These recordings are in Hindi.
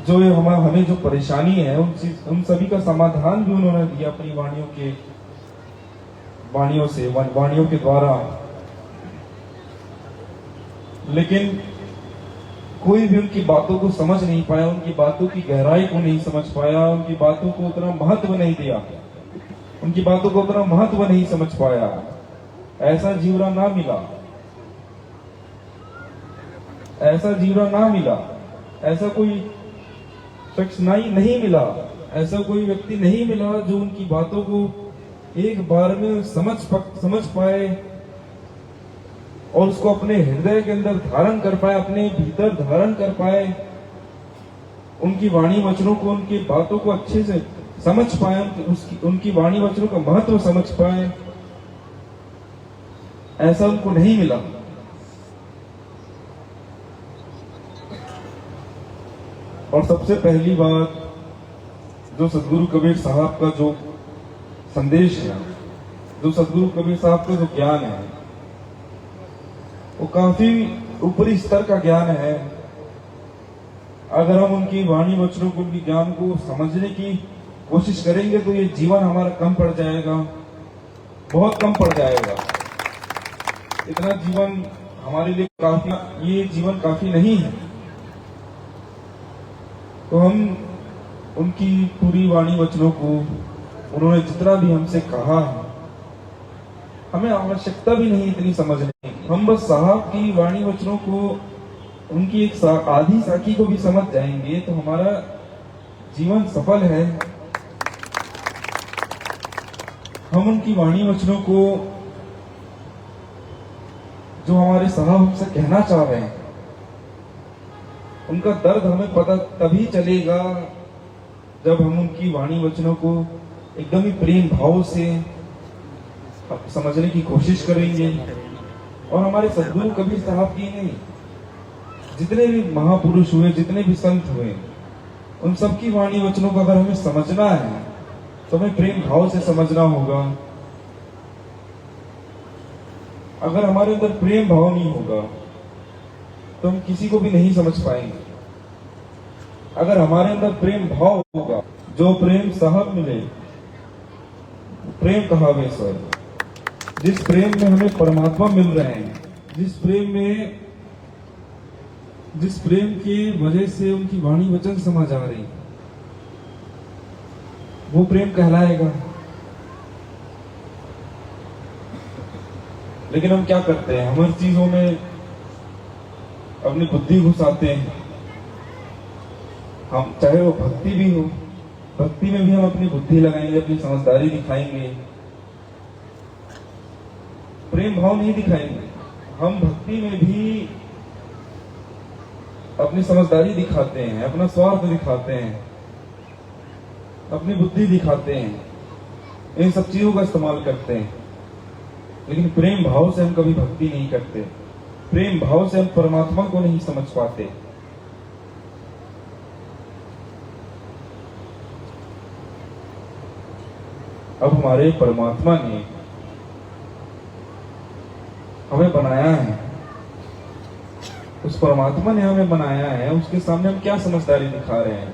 जो हमें जो परेशानी है उन सभी का समाधान भी उन्होंने दिया अपनी वाणियों के द्वारा। लेकिन कोई भी उनकी बातों को समझ नहीं पाया, उनकी बातों की गहराई को नहीं समझ पाया, उनकी बातों को उतना महत्व नहीं दिया, उनकी बातों को उतना महत्व नहीं समझ पाया। ऐसा जीवरा ना मिला, ऐसा जीवरा ना मिला, ऐसा कोई शख्स नहीं मिला, ऐसा कोई व्यक्ति नहीं मिला जो उनकी बातों को एक बार में समझ पाए और उसको अपने हृदय के अंदर धारण कर पाए, अपने भीतर धारण कर पाए, उनकी वाणी वचनों को, उनकी बातों को अच्छे से समझ पाए, उनकी वाणी वचनों का महत्व समझ पाए। ऐसा उनको नहीं मिला। और सबसे पहली बात, जो सदगुरु कबीर साहब का जो संदेश है, जो सदगुरु कबीर साहब का जो ज्ञान है, वो काफी ऊपरी स्तर का ज्ञान है। अगर हम उनकी वाणी वचनों को, उनकी ज्ञान को समझने की कोशिश करेंगे तो ये जीवन हमारा कम पड़ जाएगा, बहुत कम पड़ जाएगा। इतना जीवन हमारे लिए काफी, ये जीवन काफी नहीं है। तो हम उनकी पूरी वाणी वचनों को, उन्होंने जितना भी हमसे कहा है, हमें आवश्यकता भी नहीं इतनी समझने की। हम बस साहब की वाणी वचनों को, उनकी एक आधी साखी को भी समझ जाएंगे तो हमारा जीवन सफल है। हम उनकी वाणी वचनों को, जो हमारे साहब हमसे कहना चाह रहे हैं, उनका दर्द हमें पता तभी चलेगा जब हम उनकी वाणी वचनों को एकदम ही प्रेम भाव से समझने की कोशिश करेंगे। और हमारे सदगुरु कबीर साहब की नहीं, जितने भी महापुरुष हुए, जितने भी संत हुए, उन सबकी वाणी वचनों को अगर हमें समझना है तो हमें प्रेम भाव से समझना होगा। अगर हमारे अंदर प्रेम भाव नहीं होगा तो हम किसी को भी नहीं समझ पाएंगे। अगर हमारे अंदर प्रेम भाव होगा, जो प्रेम साहब मिले, प्रेम कहावे सर, जिस प्रेम में हमें परमात्मा मिल रहे हैं, जिस प्रेम की वजह से उनकी वाणी वचन समझ आ रही, वो प्रेम कहलाएगा। लेकिन हम क्या करते हैं, हम हर चीजों में अपनी बुद्धि घुसाते हैं। हम चाहे वो भक्ति भी हो, भक्ति में भी हम अपनी बुद्धि लगाएंगे, अपनी समझदारी दिखाएंगे, प्रेम भाव नहीं दिखाएंगे। हम भक्ति में भी अपनी समझदारी दिखाते हैं, अपना स्वार्थ दिखाते हैं, अपनी बुद्धि दिखाते हैं, इन सब चीजों का इस्तेमाल करते हैं। लेकिन प्रेम भाव से हम कभी भक्ति नहीं करते, प्रेम भाव से हम परमात्मा को नहीं समझ पाते। अब हमारे परमात्मा ने हमें बनाया है, उस परमात्मा ने हमें बनाया है, उसके सामने हम क्या समझदारी दिखा रहे हैं?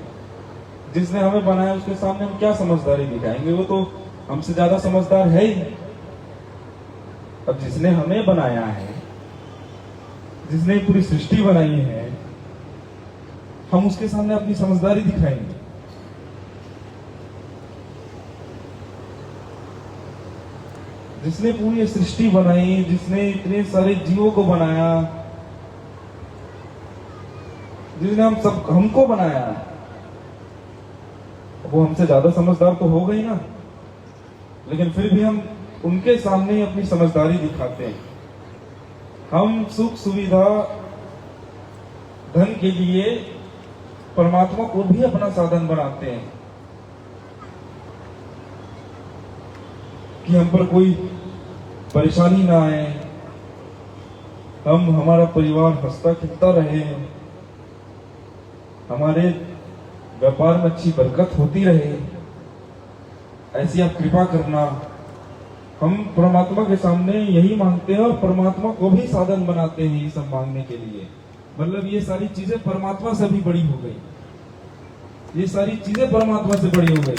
जिसने हमें बनाया उसके सामने हम क्या समझदारी दिखाएंगे? वो तो हमसे ज्यादा समझदार है ही। अब जिसने हमें बनाया है, जिसने पूरी सृष्टि बनाई है, हम उसके सामने अपनी समझदारी दिखाएंगे? जिसने पूरी सृष्टि बनाई, जिसने इतने सारे जीवों को बनाया, जिसने हमको बनाया, वो हमसे ज्यादा समझदार तो हो गई ना। लेकिन फिर भी हम उनके सामने ही अपनी समझदारी दिखाते हैं। हम सुख सुविधा धन के लिए परमात्मा को भी अपना साधन बनाते हैं कि हम पर कोई परेशानी ना आए, हमारा परिवार हंसता खिलता रहे, हमारे व्यापार में अच्छी बरकत होती रहे, ऐसी आप कृपा करना। हम परमात्मा के सामने यही मांगते हैं और परमात्मा को भी साधन बनाते हैं ये सब मांगने के लिए। मतलब ये सारी चीजें परमात्मा से भी बड़ी हो गई। ये सारी चीजें परमात्मा से बड़ी हो गई।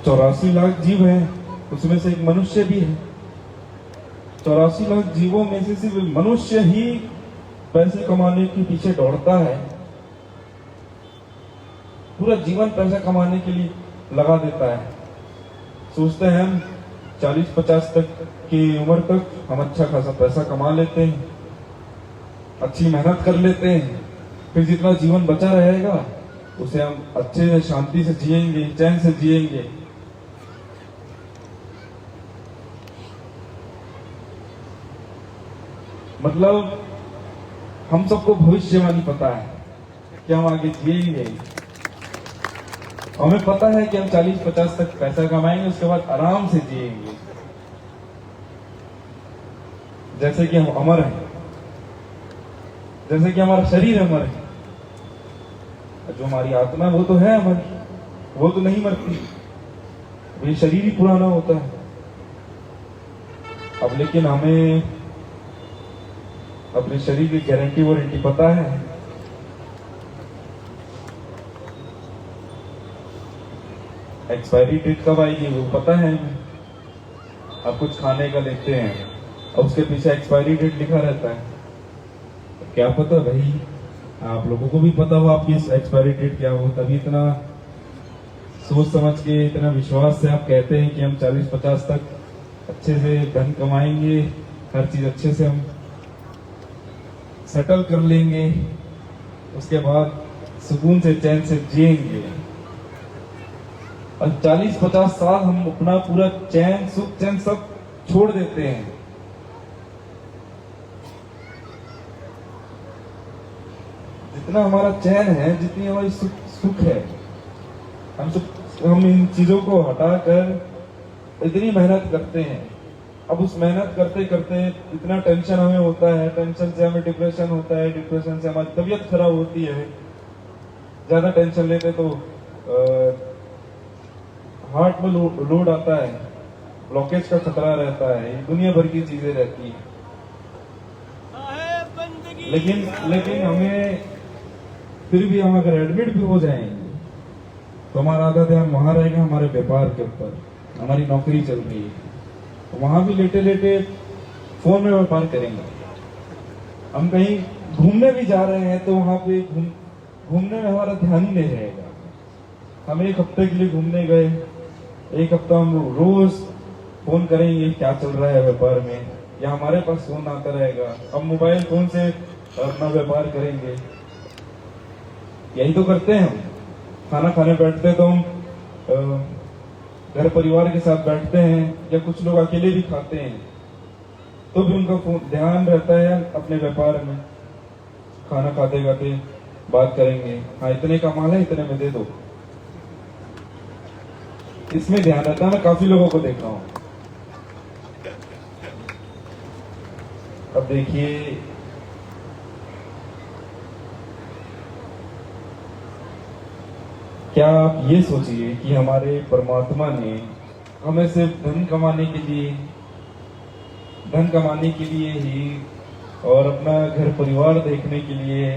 चौरासी लाख जीव हैं, उसमें से एक मनुष्य भी है। 84 लाख जीवों में से सिर्फ मनुष्य ही पैसे कमाने के पीछे दौड़ता है, पूरा जीवन पैसा कमाने के लिए लगा देता है। सोचते हैं हम 40-50 तक की उम्र तक हम अच्छा खासा पैसा कमा लेते हैं, अच्छी मेहनत कर लेते हैं, फिर जितना जीवन बचा रहेगा उसे हम अच्छे से शांति से जिएंगे, चैन से जिएंगे। मतलब हम सबको भविष्यवाणी पता है कि हम आगे जिएंगे। हमें पता है कि हम 40-50 तक पैसा कमाएंगे, उसके बाद आराम से जिएंगे, जैसे कि हम अमर हैं, जैसे कि हमारा शरीर अमर है। जो हमारी आत्मा वो तो है अमर, वो तो नहीं मरती, ये शरीर ही पुराना होता है। अब लेकिन हमें अपने शरीर की गारंटी वारंटी पता है। एक्सपायरी डेट कब आएगी वो पता है। आप कुछ खाने का लेते हैं और उसके पीछे एक्सपायरी डेट लिखा रहता है, तो क्या पता भाई, आप लोगों को भी पता हो आपकी एक्सपायरी डेट क्या हो, तभी इतना सोच समझ के, इतना विश्वास से आप कहते हैं कि हम 40-50 तक अच्छे से धन कमाएंगे, हर चीज अच्छे से हम सेटल कर लेंगे, उसके बाद सुकून से चैन से जिएंगे। और 40-50 साल हम अपना पूरा चैन सुख चैन सब छोड़ देते हैं। जितना हमारा चैन है, जितनी हमारी सुख है, हम इन चीजों को हटाकर इतनी मेहनत करते हैं। अब उस मेहनत करते करते इतना टेंशन हमें होता है, टेंशन से हमें डिप्रेशन होता है, डिप्रेशन से हमारी तबीयत खराब होती है। ज्यादा टेंशन लेते तो हार्ट में लोड आता है, ब्लॉकेज का खतरा रहता है, दुनिया भर की चीजें रहती हैं। लेकिन हमें फिर भी हम अगर एडमिट भी हो जाएंगे तो हमारा आधा ध्यान वहां रहेगा, हमारे व्यापार के ऊपर। हमारी नौकरी चल रही है तो वहां भी लेटे लेटे फोन में व्यापार करेंगे। हम कहीं घूमने भी जा रहे हैं तो वहां पे घूमने में हमारा ध्यान ही नहीं रहेगा। हम एक हफ्ते के लिए घूमने गए, एक हफ्ता हम रोज फोन करेंगे क्या चल रहा है व्यापार में, या हमारे पास फोन आता रहेगा, हम मोबाइल फोन से अपना व्यापार करेंगे। यही तो करते हैं हम। खाना खाने बैठते तो हम घर परिवार के साथ बैठते हैं, या कुछ लोग अकेले भी खाते हैं तो भी उनका ध्यान रहता है अपने व्यापार में। खाना खाते खाते बात करेंगे, हाँ इतने का माल है, इतने में दे दो, इसमें ध्यान रहता है। मैं काफी लोगों को देखा हूं। अब देखिए, क्या आप ये सोचिए कि हमारे परमात्मा ने हमें सिर्फ धन कमाने के लिए ही और अपना घर परिवार देखने के लिए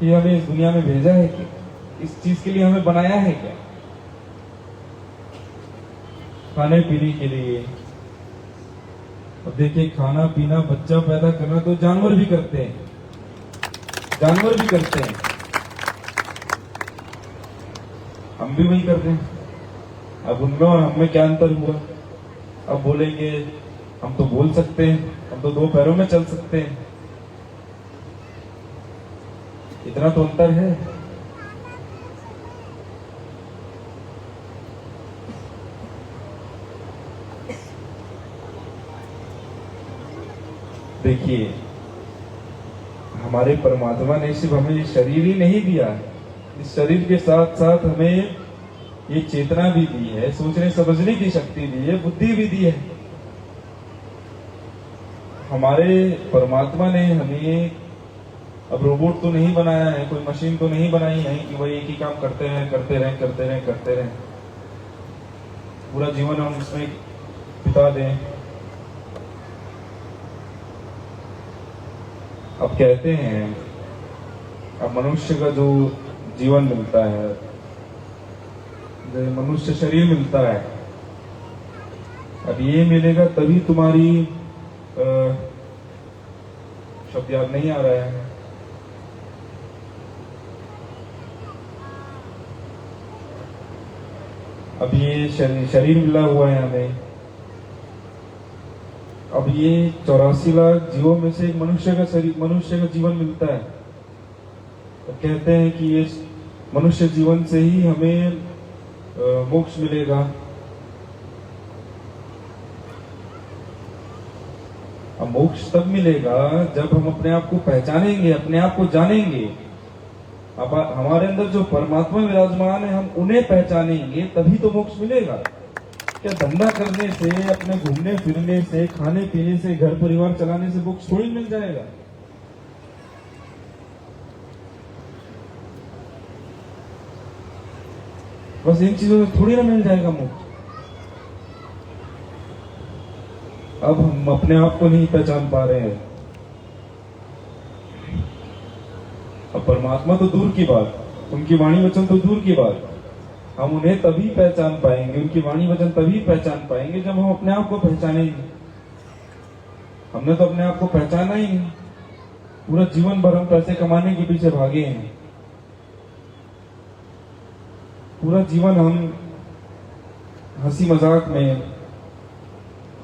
ही हमें इस दुनिया में भेजा है कि इस चीज के लिए हमें बनाया है क्या? खाने पीने के लिए। अब देखिए, खाना पीना, बच्चा पैदा करना तो जानवर भी करते हैं, हम भी वही करते हैं। अब उनमें और हमें क्या अंतर हुआ? अब बोलेंगे हम तो बोल सकते हैं, हम तो 2 पैरों में चल सकते हैं, इतना तो अंतर है। देखिए, हमारे परमात्मा ने सिर्फ हमें शरीर ही नहीं दिया, इस शरीर के साथ साथ हमें ये चेतना भी दी है, सोचने समझने की शक्ति दी है, बुद्धि भी दी है। हमारे परमात्मा ने हमें अब रोबोट तो नहीं बनाया है, कोई मशीन तो नहीं बनाई है कि वही एक ही काम करते रहे। पूरा जीवन हम उसमें बिता दें। अब कहते हैं, अब मनुष्य का जो जीवन मिलता है, जो मनुष्य शरीर मिलता है, अब ये मिलेगा तभी तुम्हारी शब्द याद नहीं आ रहा है, अब ये शरीर मिला हुआ है हमें। अब ये 84 लाख जीवों में से एक मनुष्य का जीवन मिलता है। तो कहते हैं कि ये मनुष्य जीवन से ही हमें मोक्ष मिलेगा। अब मोक्ष तब मिलेगा जब हम अपने आप को पहचानेंगे, अपने आप को जानेंगे। अब हमारे अंदर जो परमात्मा विराजमान है, हम उन्हें पहचानेंगे तभी तो मोक्ष मिलेगा। क्या धंधा करने से, अपने घूमने फिरने से, खाने पीने से, घर परिवार चलाने से मोक्ष थोड़ी मिल जाएगा। बस इन चीजों से थोड़ी ना मिल जाएगा मोक्ष। अब हम अपने आप को नहीं पहचान पा रहे हैं। अब परमात्मा तो दूर की बात, उनकी वाणी वचन तो दूर की बात, हम उन्हें तभी पहचान पाएंगे, उनकी वाणी वचन तभी पहचान पाएंगे जब हम अपने आप को पहचानेंगे। हमने तो अपने आप को पहचाना ही नहीं। पूरा जीवन भर हम पैसे कमाने के पीछे भागे हैं। पूरा जीवन हम हंसी मजाक में,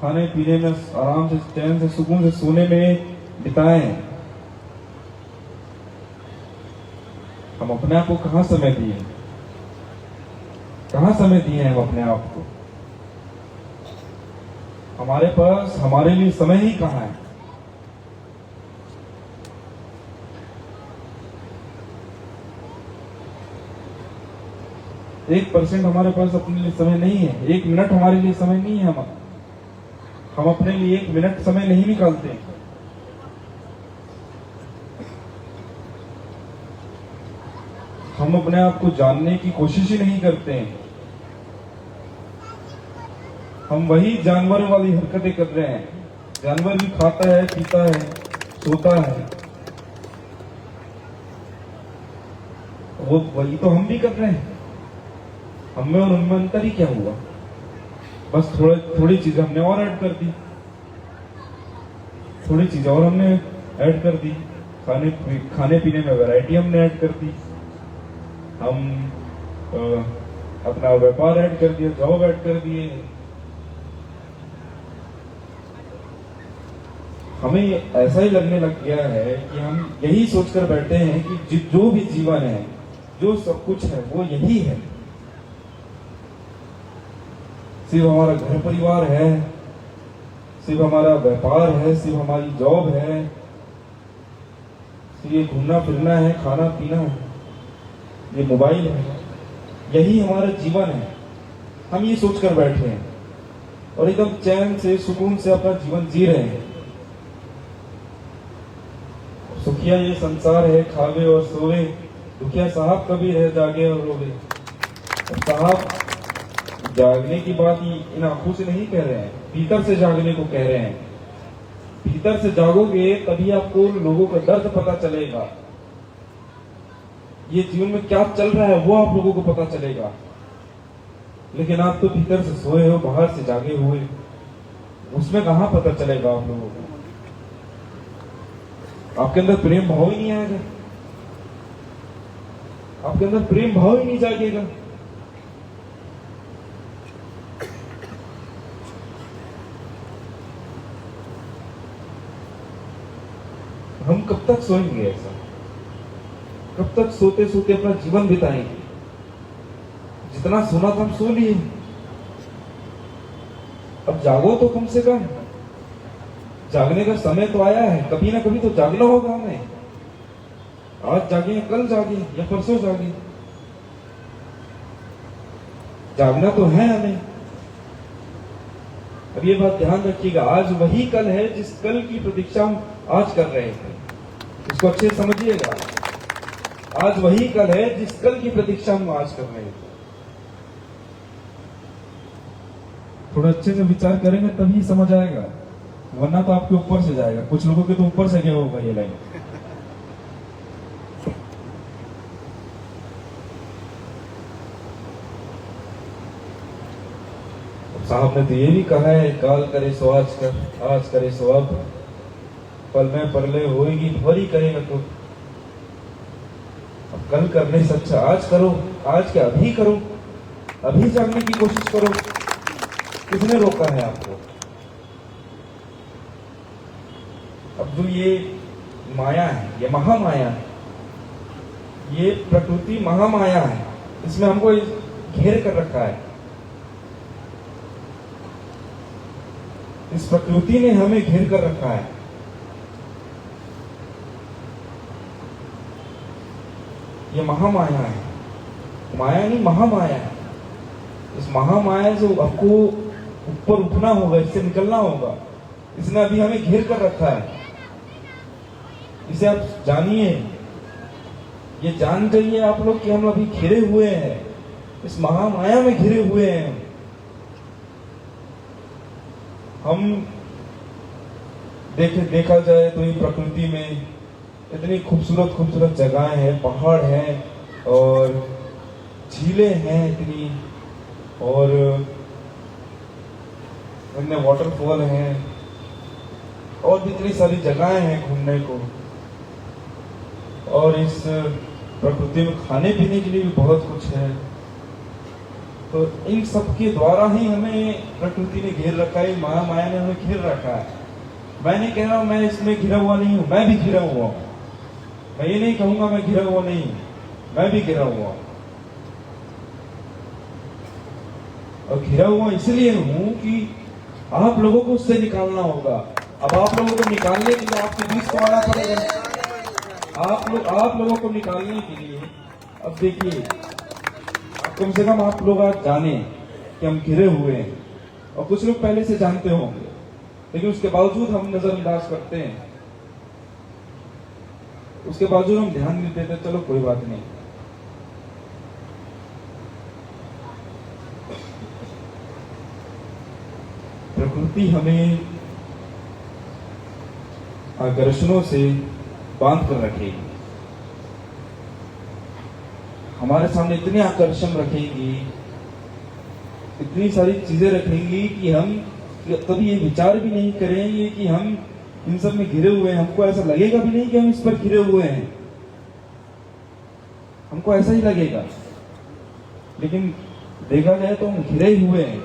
खाने पीने में, आराम से, चैन से, सुकून से सोने में बिताए। हम अपने आप को कहां समय दिए, कहां समय दिए हैं हम अपने आप को? हमारे पास हमारे लिए समय ही कहां है? 1% हमारे पास अपने लिए समय नहीं है। 1 मिनट हमारे लिए समय नहीं है। हम अपने लिए 1 मिनट समय नहीं निकालते। हम अपने आप को जानने की कोशिश ही नहीं करते हैं। हम वही जानवरों वाली हरकतें कर रहे हैं। जानवर भी खाता है, पीता है, सोता है, वो वही तो हम भी कर रहे हैं। हमें और उनमें अंतर ही क्या हुआ? बस थोड़ी चीजें हमने और ऐड कर दी, थोड़ी चीजें और हमने ऐड कर दी। खाने पीने में वैरायटी हमने ऐड कर दी। हम अपना व्यापार ऐड कर दिया, जॉब ऐड कर दिए। हमें ऐसा ही लगने लग गया है कि हम यही सोचकर बैठे हैं कि जो भी जीवन है, जो सब कुछ है, वो यही है। सिर्फ हमारा घर परिवार है, सिर्फ हमारा व्यापार है, सिर्फ हमारी जॉब है, सिर्फ ये घूमना फिरना है, खाना पीना है, ये मोबाइल है, यही हमारा जीवन है। हम ये सोचकर बैठे हैं और एकदम चैन से, सुकून से अपना जीवन जी रहे हैं। सुखिया ये संसार है, खावे और सोवे, दुखिया साहब कभी रह जागे और रोवे। साहब जागने की बात इन आंखों से नहीं कह रहे हैं, भीतर से जागने को कह रहे हैं। भीतर से जागोगे तभी आपको लोगों का दर्द पता चलेगा। ये जीवन में क्या चल रहा है वो आप लोगों को पता चलेगा। लेकिन आप तो भीतर से सोए हो, बाहर से जागे हुए, उसमें कहां पता चलेगा आप लोगों को? आपके अंदर प्रेम भाव ही नहीं आएगा, आपके अंदर प्रेम भाव ही नहीं जागेगा। हम कब तक सोएंगे ऐसा? कब तक सोते सोते अपना जीवन बिताएंगे? जितना सोना था हम सो लिए, अब जागो तो कम से कम। जागने का समय तो आया है, कभी ना कभी तो जागना होगा हमें। आज जागे, कल जागे या परसों जागे, जागना तो है हमें। अब ये बात ध्यान रखिएगा, आज वही कल है जिस कल की प्रतीक्षा हम आज कर रहे थे। इसको अच्छे से समझिएगा, आज वही कल है जिस कल की प्रतीक्षा हम आज कर रहे थे। थोड़ा अच्छे से विचार करेंगे तभी समझ आएगा, वरना तो आपके ऊपर से जाएगा। कुछ लोगों के तो ऊपर से गया होगा ये लाइन। साहब ने तो ये भी कहा है, काल करे सो आज कर, आज करे सो अब, पल में परले होएगी भरी करेगा तो। अब कल करने से अच्छा आज करो, आज क्या अभी करो, अभी जागने की कोशिश करो। किसने रोका है आपको? अब जो ये माया है, ये महामाया है, ये प्रकृति महामाया है, इसमें हमको घेर कर रखा है। इस प्रकृति ने हमें घेर कर रखा है। ये महामाया है, माया नहीं महामाया है। इस महामाया से आपको ऊपर उठना होगा, इससे निकलना होगा। इसने अभी हमें घेर कर रखा है, इसे आप जानिए। ये जान जाइए आप लोग कि हम अभी घिरे हुए हैं, इस महामाया में घिरे हुए हैं। हम देखा जाए तो ये प्रकृति में इतनी खूबसूरत खूबसूरत जगहें हैं, पहाड़ हैं और झीलें हैं इतनी, और इतने वाटरफॉल हैं, और भी इतनी सारी जगहें हैं घूमने को। और इस प्रकृति में खाने पीने के लिए भी बहुत कुछ है। तो इन सब के द्वारा ही हमें प्रकृति ने घेर रखा है, माया ने हमें घेर रखा है। मैं नहीं कह रहा हूं मैं इसमें घिरा हुआ नहीं हूं, मैं भी घिरा हुआ हूं। मैं ये नहीं कहूंगा मैं घिरा हुआ नहीं, मैं भी घिरा हुआ हूं। और घिरा हुआ इसलिए हूं कि आप लोगों को उससे निकालना होगा। अब आप लोगों को निकालने के लिए आपके बीच को आना पड़ेगा। आप लोगों को निकालने के लिए अब देखिए, कम से कम आप लोग आज जाने कि हम घिरे हुए हैं। और कुछ लोग पहले से जानते होंगे, लेकिन उसके बावजूद हम नजरअंदाज करते हैं, उसके बावजूद हम ध्यान नहीं देते। चलो कोई बात नहीं। प्रकृति हमें आकर्षणों से बांध कर रखेगी, हमारे सामने इतने आकर्षण रखेगी, इतनी सारी चीजें रखेंगी कि हम कभी ये विचार भी नहीं करेंगे कि हम इन सब में घिरे हुए हैं। हमको ऐसा लगेगा भी नहीं कि हम इस पर घिरे हुए हैं, हमको ऐसा ही लगेगा। लेकिन देखा जाए तो हम घिरे हुए हैं,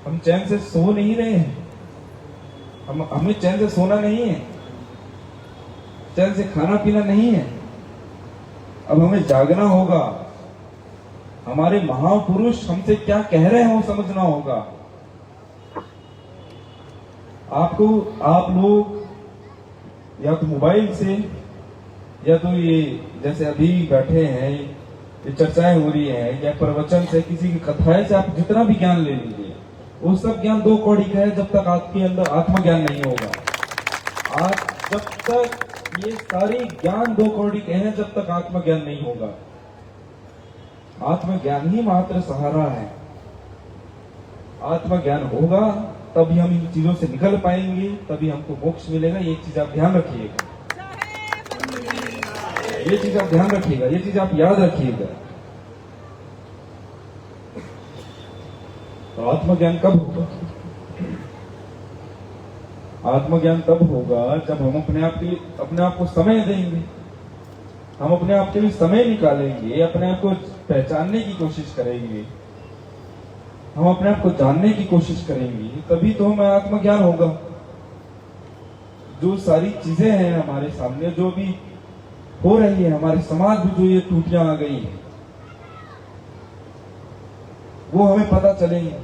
हम चैन से सो नहीं रहे हैं। हमें चैन से सोना नहीं है, चैन से खाना पीना नहीं है। अब हमें जागना होगा, हमारे महापुरुष हमसे क्या कह रहे हैं वो समझना होगा। आप लोग या तो मोबाइल से, या तो ये जैसे अभी बैठे हैं, ये चर्चाएं हो रही है, या प्रवचन से, किसी की कथाएं से आप जितना भी ज्ञान ले लीजिए, वो सब ज्ञान दो कौड़ी का है जब तक आपके अंदर आत्मज्ञान नहीं होगा। जब तक ये सारी ज्ञान दो कौड़ी के हैं, जब तक आत्मज्ञान नहीं होगा। आत्मज्ञान ही मात्र सहारा है। आत्मज्ञान होगा तभी हम इन चीजों से निकल पाएंगे, तभी हमको मोक्ष मिलेगा। ये चीज आप ध्यान रखिएगा, ये चीज आप ध्यान रखिएगा, ये चीज आप याद रखिएगा। तो आत्मज्ञान कब होगा? आत्मज्ञान तब होगा जब हम अपने आप को समय देंगे, हम अपने आप के लिए समय निकालेंगे, अपने आप को पहचानने की कोशिश करेंगे, हम अपने आप को जानने की कोशिश करेंगे, तभी तो हमें आत्मज्ञान होगा। जो सारी चीजें हैं हमारे सामने, जो भी हो रही है हमारे समाज में, जो ये टूटियां आ गई है, वो हमें पता चलेंगे।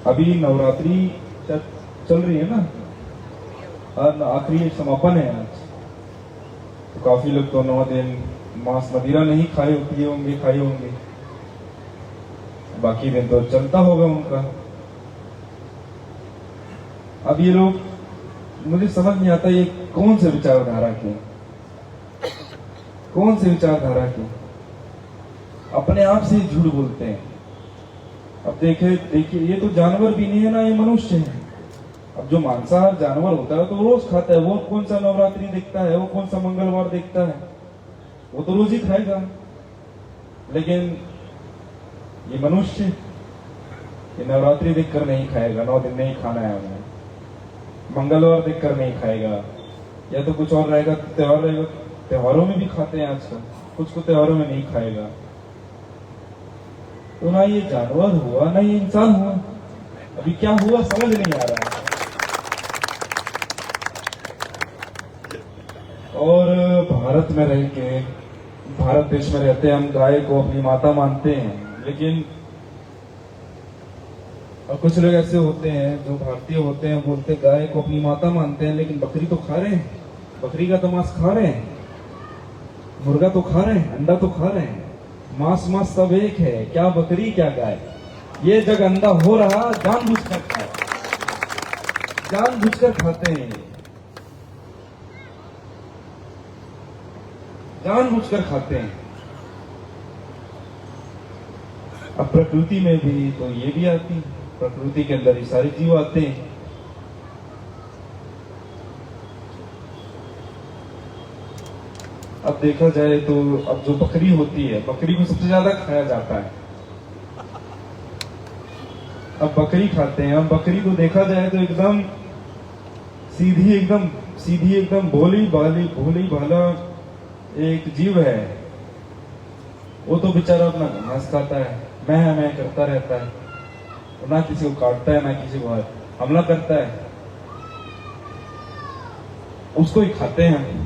अभी नवरात्रि चल रही है ना, और आखिरी समापन है आज। तो काफी लोग तो 9 दिन मांस मदिरा नहीं खाए होंगे, बाकी दिन तो चलता होगा उनका। अब ये लोग, मुझे समझ नहीं आता ये कौन से विचारधारा के, कौन से विचारधारा के, अपने आप से झूठ बोलते हैं। अब देखिए ये तो जानवर भी नहीं है ना, ये मनुष्य है। अब जो मांसाहार जानवर होता है तो रोज खाता है, वो कौन सा नवरात्रि देखता है, वो कौन सा मंगलवार देखता है, वो तो रोज ही खाएगा। लेकिन ये मनुष्य, ये नवरात्रि देखकर नहीं खाएगा, 9 दिन नहीं खाना है उन्हें, मंगलवार देखकर नहीं खाएगा, या तो कुछ और रहेगा, त्योहार रहेगा, त्योहारों में भी खाते हैं आजकल, कुछ को त्योहारों में नहीं खाएगा। तो ना ये जानवर हुआ ना ये इंसान हुआ, अभी क्या हुआ समझ नहीं आ रहा है। और भारत में रह के, भारत देश में रहते हम गाय को अपनी माता मानते हैं, लेकिन और कुछ लोग ऐसे होते हैं जो भारतीय होते हैं, बोलते गाय को अपनी माता मानते हैं, लेकिन बकरी तो खा रहे हैं, बकरी का तो मांस खा रहे हैं, मुर्गा तो खा रहे हैं, अंडा तो खा रहे हैं, मांस सब एक है, क्या बकरी क्या गाय। ये जग अंधा हो रहा जानबूझकर खाए, जानबूझकर खाते हैं, जानबूझकर खाते हैं। अब प्रकृति में भी तो ये भी आती है, प्रकृति के अंदर ही सारे जीव आते हैं। अब देखा जाए तो अब जो बकरी होती है, बकरी को सबसे ज्यादा खाया जाता है। अब बकरी खाते हैं, अब बकरी को देखा जाए तो एकदम सीधी एकदम भोली भाला एक जीव है। वो तो बेचारा अपना घास खाता है, मैं करता रहता है, ना किसी को काटता है, ना किसी को हमला करता है, उसको ही खाते हैं,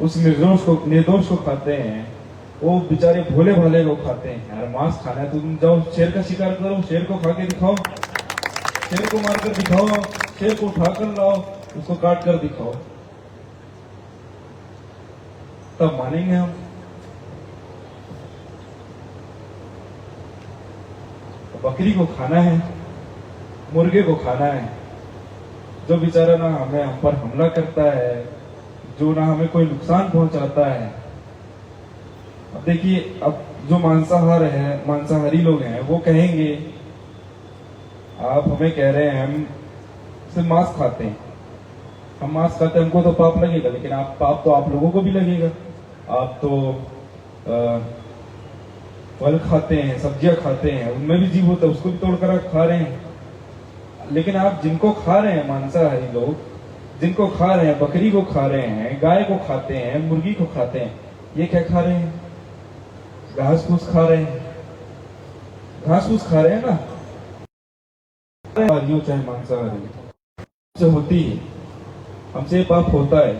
उस निर्दोष को खाते हैं। वो बेचारे भोले भाले को खाते हैं। यार मांस खाना है तो तुम जाओ शेर का शिकार करो, शेर को खा के दिखाओ, शेर को मारकर दिखाओ, शेर को उठाकर लाओ, उसको काट कर दिखाओ, तब मानेंगे हम। बकरी को खाना है, मुर्गे को खाना है, जो बेचारा ना हम पर हमला करता है, जो ना हमें कोई नुकसान पहुंचाता है। अब देखिए, अब जो मांसाहारी लोग हैं वो कहेंगे आप हमें कह रहे हैं हम सिर्फ मांस खाते हैं, हम मांस खाते हैं, हमको तो पाप लगेगा, लेकिन पाप तो आप लोगों को भी लगेगा। आप तो फल खाते हैं, सब्जियां खाते हैं, उनमें भी जीव होता है, उसको भी तोड़कर आप खा रहे हैं। लेकिन आप जिनको खा रहे हैं, मांसाहारी लोग जिनको खा रहे हैं, बकरी को खा रहे हैं, गाय को खाते हैं, मुर्गी को खाते हैं, ये क्या खा रहे हैं? घास फूस खा रहे हैं, घास फूस खा रहे हैं ना। चाहे मांसाहारी से होती है, हमसे पाप होता है,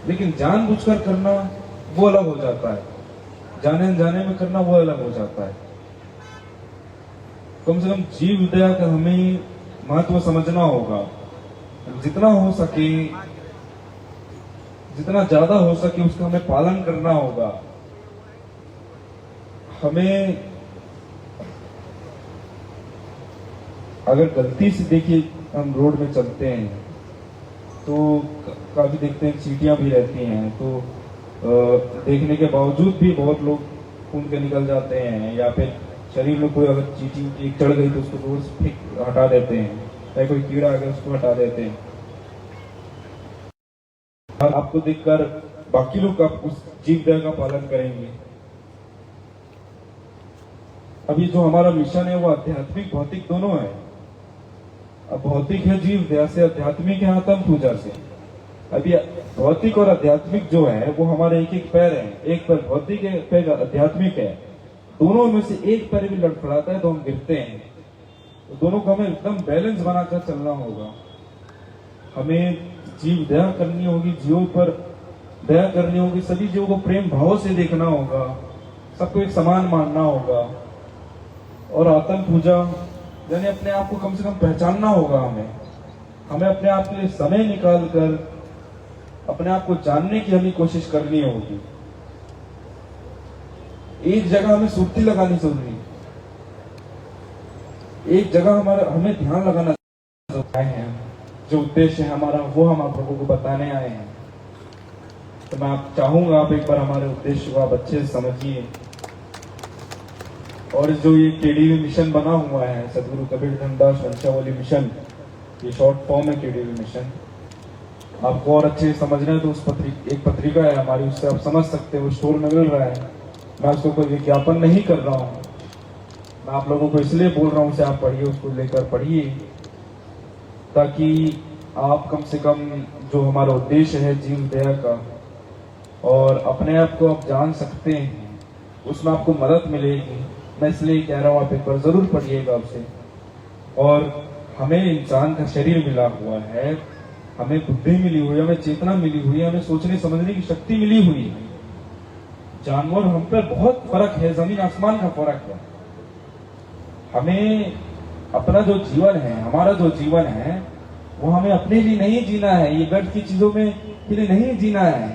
लेकिन जानबूझकर करना वो अलग हो जाता है, जाने अनजाने में करना वो अलग हो जाता है। कम से कम जीव हत्या का हमें महत्व समझना होगा। जितना हो सके, जितना ज्यादा हो सके उसका हमें पालन करना होगा। हमें अगर गलती से, देखिए हम रोड में चलते हैं तो काफी देखते हैं चींटियां भी रहती हैं, तो देखने के बावजूद भी बहुत लोग खून के निकल जाते हैं, या फिर शरीर में कोई अगर चींटी चढ़ गई तो उसको रोज फेंक हटा देते हैं, या कोई कीड़ा आ गया उसको हटा देते हैं। और आपको देखकर बाकी लोग उस जीव दया का पालन करेंगे। अभी जो हमारा मिशन है वो आध्यात्मिक भौतिक दोनों है। अब भौतिक है जीव दया से, आध्यात्मिक है आत्म पूजा से। अभी भौतिक और आध्यात्मिक जो है वो हमारे एक एक पैर है, एक पैर भौतिक है, एक पैर आध्यात्मिक है। दोनों में से एक पैर भी लड़खड़ाता है तो हम गिरते हैं। तो दोनों को हमें एकदम बैलेंस बनाकर चलना होगा। हमें जीव दया करनी होगी, जीवों पर दया करनी होगी, सभी जीवों को प्रेम भाव से देखना होगा, सबको एक समान मानना होगा। और आत्म पूजा यानी अपने आप को कम से कम पहचानना होगा। हमें अपने आप के लिए समय निकाल कर अपने आप को जानने की हमें कोशिश करनी होगी। एक जगह हमें सुर्ती लगानी जरूरी, एक जगह हमें ध्यान लगाना है। जो उद्देश्य है हमारा वो हम आप लोगों को बताने आए हैं। तो मैं आप चाहूंगा आप एक बार हमारे उद्देश्य को आप अच्छे से समझिए। और जो ये केडीवी मिशन बना हुआ है, सदगुरु कबीर धनदास वंशावली मिशन, ये शॉर्ट फॉर्म है केडीवी मिशन। आपको और अच्छे से समझना है तो उस एक पत्रिका है हमारी, उससे आप समझ सकते हो, स्टोर में मिल रहा है। मैं उसको कोई विज्ञापन नहीं कर रहा हूँ, मैं आप लोगों को इसलिए बोल रहा हूँ उसे आप पढ़िए, उसको लेकर पढ़िए, ताकि आप कम से कम जो हमारा उद्देश्य है जीव दया का और अपने आप को आप जान सकते हैं, उसमें आपको मदद मिलेगी। मैं इसलिए कह रहा हूँ आप एक बार जरूर पढ़िएगा उसे। और हमें इंसान का शरीर मिला हुआ है, हमें बुद्धि मिली हुई है, हमें चेतना मिली हुई है, हमें सोचने समझने की शक्ति मिली हुई है। जानवर हम पर बहुत फर्क है, जमीन आसमान का फर्क है। हमें अपना जो जीवन है, हमारा जो जीवन है, वो हमें अपने लिए नहीं जीना है, ये व्यर्थ की चीजों में के लिए नहीं जीना है,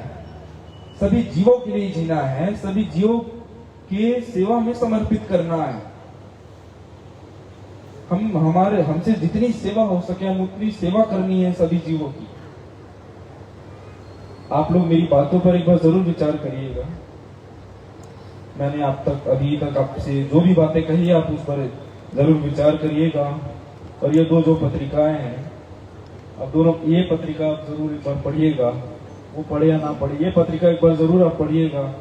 सभी जीवों के लिए जीना है, सभी जीवों की सेवा में समर्पित करना है। हमसे जितनी सेवा हो सके हम उतनी सेवा करनी है सभी जीवों की। आप लोग मेरी बातों पर एक बार जरूर विचार करिएगा। मैंने अभी तक आपसे जो भी बातें कही है, आप उस पर जरूर विचार करिएगा। और ये दो जो पत्रिकाएं हैं, अब दोनों, ये पत्रिका आप जरूर एक बार पढ़िएगा, वो पढ़े या ना पढ़े, ये पत्रिका एक बार जरूर आप पढ़िएगा,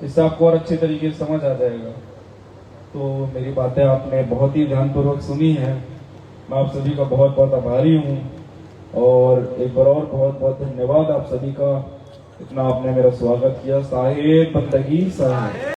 इससे आपको और अच्छे तरीके से समझ आ जाएगा। तो मेरी बातें आपने बहुत ही ध्यानपूर्वक सुनी है, मैं आप सभी का बहुत बहुत आभारी हूँ। और एक बार और बहुत बहुत धन्यवाद आप सभी का, इतना आपने मेरा स्वागत किया। साहेब बंदगी साहेब।